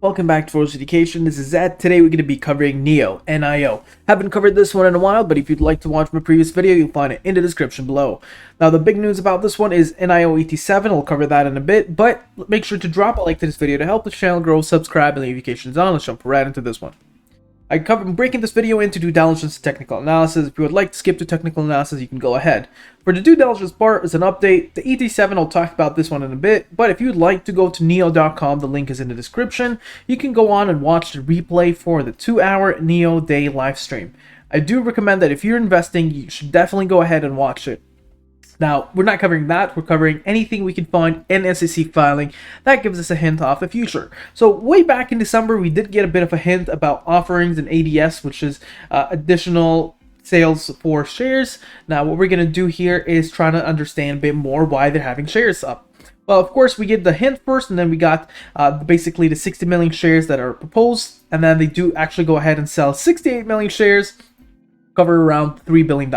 Welcome back to Ferocious Education. This is Zed. Today we're going to be covering NIO, NIO. Haven't covered this one in a while, but if you'd like to watch my previous video, you'll find it in the description below. Now, the big news about this one is NIO ET7. I'll cover that in a bit, but make sure to drop a like to this video to help the channel grow, subscribe, and leave notifications on. Let's jump right into this one. I'm breaking this video into due diligence and technical analysis. If you would like to skip to technical analysis, you can go ahead. For the due diligence part is an update. The ET7, I'll talk about this one in a bit, but if you'd like to go to NIO.com, the link is in the description. You can go on and watch the replay for the 2-hour NIO day live stream. I do recommend that if you're investing, you should definitely go ahead and watch it. Now, we're not covering that, we're covering anything we can find in SEC filing that gives us a hint of the future. So way back in December, we did get a bit of a hint about offerings and ADS, which is additional sales for shares. Now, what we're going to do here is try to understand a bit more why they're having shares up. Well, of course, we get the hint first, and then we got basically the 60 million shares that are proposed, and then they do actually go ahead and sell 68 million shares, cover around $3 billion.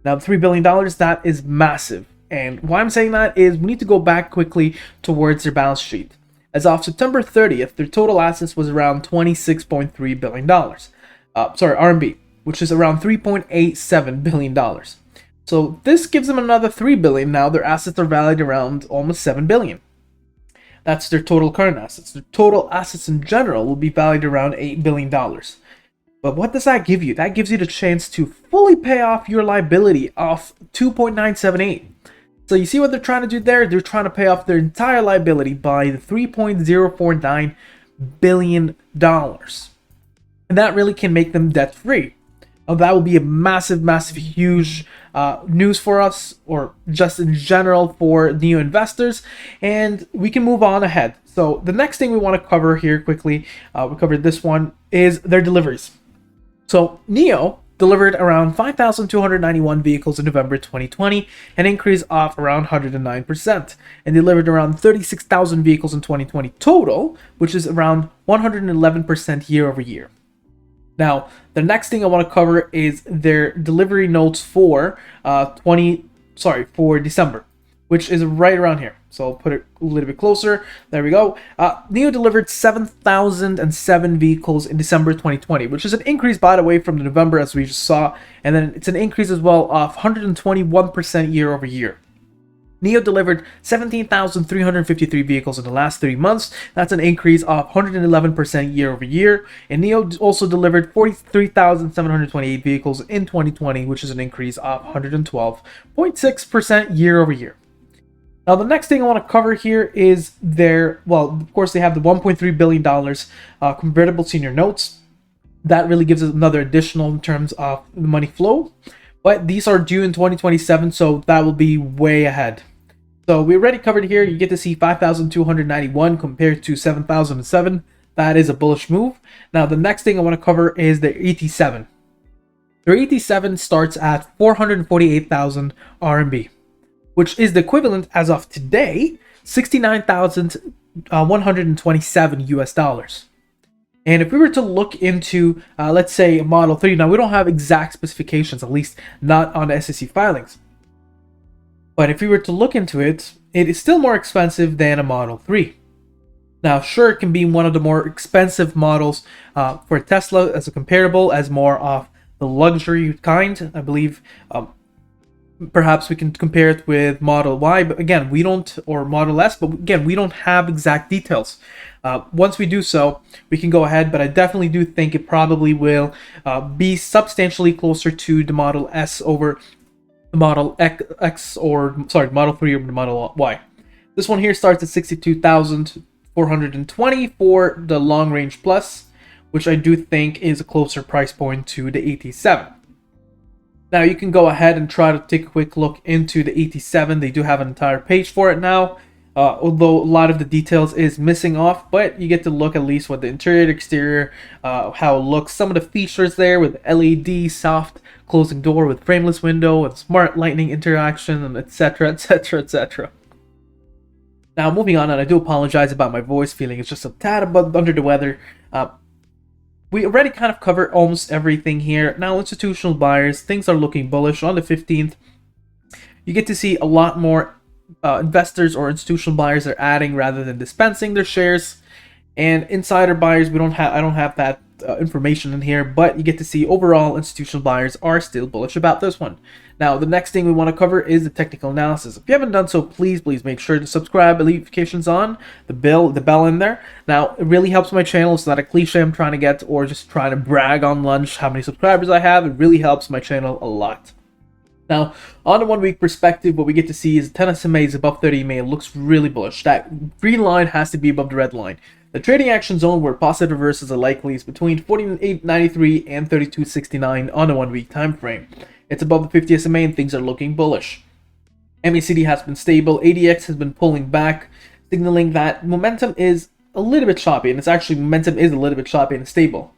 Now, $3 billion, that is massive. And why I'm saying that is we need to go back quickly towards their balance sheet. As of September 30th, their total assets was around $26.3 billion. RMB, which is around $3.87 billion. So this gives them another $3 billion. Now their assets are valued around almost $7 billion. That's their total current assets. Their total assets in general will be valued around $8 billion. But what does that give you? That gives you the chance to fully pay off your liability of 2.978. So you see what they're trying to do there? They're trying to pay off their entire liability by the $3.049 billion. And that really can make them debt-free. Now, that will be a massive, huge news for us, or just in general for NIO investors. And we can move on ahead. So the next thing we want to cover here quickly, we covered this one, is their deliveries. So NIO delivered around 5,291 vehicles in November 2020, an increase of around 109%, and delivered around 36,000 vehicles in 2020 total, which is around 111% year over year. Now, the next thing I want to cover is their delivery notes for December, which is right around here. So I'll put it a little bit closer. There we go. NIO delivered 7,007 vehicles in December 2020, which is an increase, by the way, from the November as we just saw. And then it's an increase as well of 121% year over year. NIO delivered 17,353 vehicles in the last 3 months. That's an increase of 111% year over year. And NIO also delivered 43,728 vehicles in 2020, which is an increase of 112.6% year over year. Now, the next thing I want to cover here is of course, they have the $1.3 billion convertible senior notes. That really gives us another additional in terms of the money flow. But these are due in 2027, so that will be way ahead. So we already covered here. You get to see 5,291 compared to 7,007. That is a bullish move. Now, the next thing I want to cover is the ET7. Their ET7 starts at 448,000 RMB. Which is the equivalent, as of today, $69,127 US dollars. And if we were to look into, let's say, a Model 3, now we don't have exact specifications, at least not on the SEC filings. But if we were to look into it, it is still more expensive than a Model 3. Now, sure, it can be one of the more expensive models for Tesla as a comparable, as more of the luxury kind, I believe. Perhaps we can compare it with Model Y, but again, we don't, or Model S, but again, we don't have exact details. Once we do so, we can go ahead, but I definitely do think it probably will be substantially closer to the Model S over the Model Model 3 over the Model Y. This one here starts at 62,420 for the Long Range Plus, which I do think is a closer price point to the ET7. Now, you can go ahead and try to take a quick look into the ET7. They do have an entire page for it now, although a lot of the details is missing off, but you get to look at least what the interior, exterior, how it looks, some of the features there with LED, soft closing door with frameless window, and smart lightning interaction, and etc, etc, etc. Now, moving on, and I do apologize about my voice feeling, it's just a tad under the weather. We already kind of covered almost everything here. Now, institutional buyers, things are looking bullish. On the 15th, you get to see a lot more investors or institutional buyers are adding rather than dispensing their shares. And insider buyers, I don't have that information in here, but you get to see overall institutional buyers are still bullish about this one. Now, the next thing we want to cover is the technical analysis. If you haven't done so, please make sure to subscribe, notifications on, the bell in there. Now, it really helps my channel. It's not a cliche I'm trying to get or just trying to brag on lunch how many subscribers I have. It really helps my channel a lot. Now, on the 1 week perspective, what we get to see is 10 SMAs above 30 EMA. It looks really bullish. That green line has to be above the red line. The trading action zone where positive reversals are likely is between 48.93 and 32.69 on the 1 week time frame. It's above the 50 SMA and things are looking bullish. MACD has been stable. ADX has been pulling back, signaling that momentum is a little bit choppy, and momentum is a little bit choppy and stable.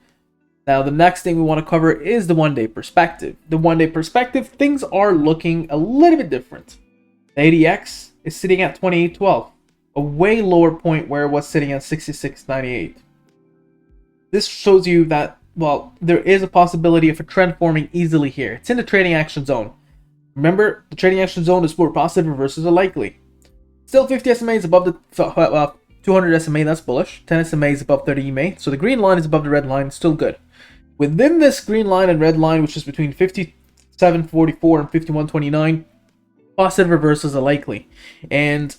Now, the next thing we want to cover is the 1 day perspective. The 1 day perspective, things are looking a little bit different. The ADX is sitting at 28.12, a way lower point where it was sitting at 66.98. This shows you that, well, there is a possibility of a trend forming easily here. It's in the trading action zone. Remember, the trading action zone is where positive reversals are likely. Still 50 SMA is above the 200 SMA, that's bullish. 10 SMA is above 30 EMA, so the green line is above the red line, still good. Within this green line and red line, which is between 57.44 and 51.29, positive reversals are likely. And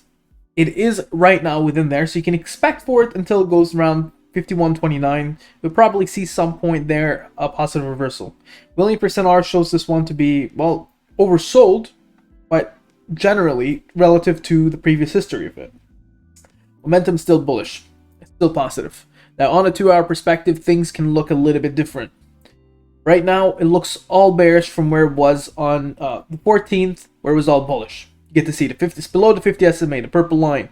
it is right now within there, so you can expect for it until it goes around 51.29. We'll probably see some point there a positive reversal. Willing percent R shows this one to be, well, oversold, but generally relative to the previous history of it. Momentum still bullish, it's still positive. Now, on a 2 hour perspective, things can look a little bit different. Right now, it looks all bearish from where it was on the 14th, where it was all bullish. You get to see it's below the 50 SMA, the purple line.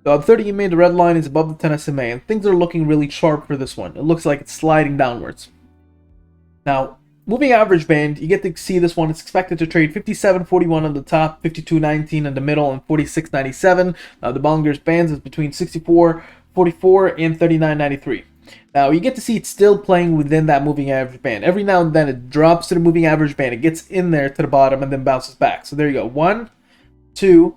The 30 EMA, the red line, is above the 10 SMA, and things are looking really sharp for this one. It looks like it's sliding downwards. Now, moving average band, you get to see this one. It's expected to trade 57.41 on the top, 52.19 in the middle, and 46.97. Now, the Bollinger's bands is between 64.44 and 39.93. Now, you get to see it's still playing within that moving average band. Every now and then, it drops to the moving average band. It gets in there to the bottom and then bounces back. So there you go. 1, 2,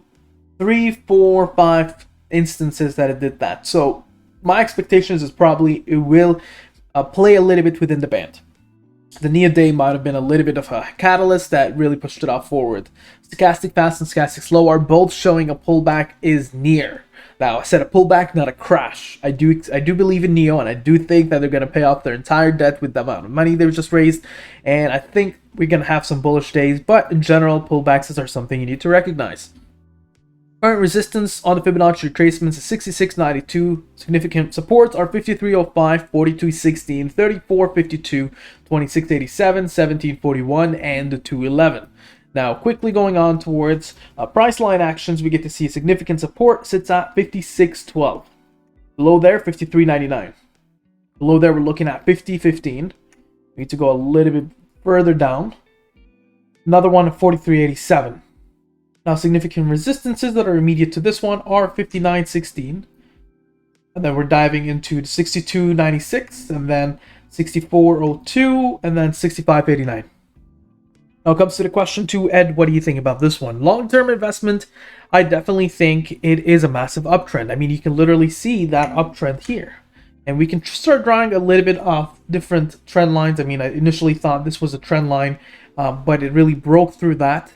3, 4, 5 instances that it did that. So my expectations is probably it will play a little bit within the band. The NIO day might have been a little bit of a catalyst that really pushed it off forward. Stochastic fast and stochastic slow are both showing a pullback is near. Now, I said a pullback, not a crash. I do believe in NIO, and I do think that they're going to pay off their entire debt with the amount of money they've just raised. And I think we're going to have some bullish days, but in general, pullbacks are something you need to recognize. Current resistance on the Fibonacci retracements is 66.92. Significant supports are 53.05, 42.16, 34.52, 26.87, 17.41, and the 2.11. Now, quickly going on towards price line actions, we get to see significant support sits at 56.12. Below there, 53.99. Below there, we're looking at 50.15. We need to go a little bit further down. Another one at 43.87. Now, significant resistances that are immediate to this one are 59.16. And then we're diving into 62.96, and then 64.02, and then 65.89. Now it comes to the question to Ed, what do you think about this one? Long-term investment, I definitely think it is a massive uptrend. I mean, you can literally see that uptrend here. And we can start drawing a little bit of different trend lines. I mean, I initially thought this was a trend line, but it really broke through that.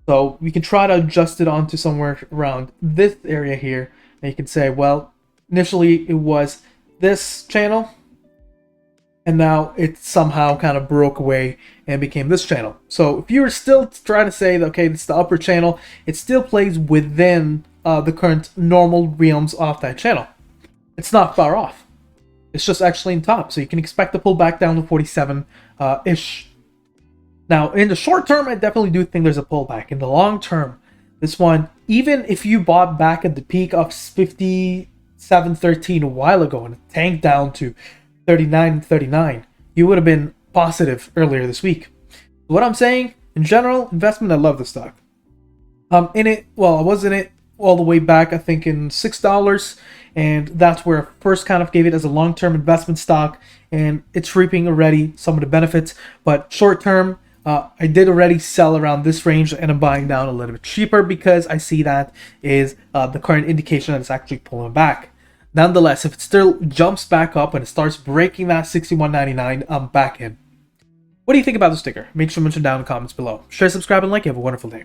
So we can try to adjust it onto somewhere around this area here. And you can say, well, initially it was this channel, and now it somehow kind of broke away and became this channel. So if you're still trying to say that, okay, this is the upper channel, it still plays within the current normal realms of that channel. It's not far off. It's just actually in top. So you can expect to pull back down to 47-ish. Now, in the short term, I definitely do think there's a pullback. In the long term, this one, even if you bought back at the peak of 57.13 a while ago and it tanked down to 39.39, you would have been positive earlier this week. What I'm saying, in general, investment, I love the stock. I was in it all the way back, I think, in $6, and that's where I first kind of gave it as a long-term investment stock, and it's reaping already some of the benefits. But short-term, I did already sell around this range, and I'm buying down a little bit cheaper because I see that is the current indication that it's actually pulling back. Nonetheless, if it still jumps back up and it starts breaking that 61.99, I'm back in. What do you think about the sticker? Make sure to mention down in the comments below. Share, subscribe, and like. You have a wonderful day.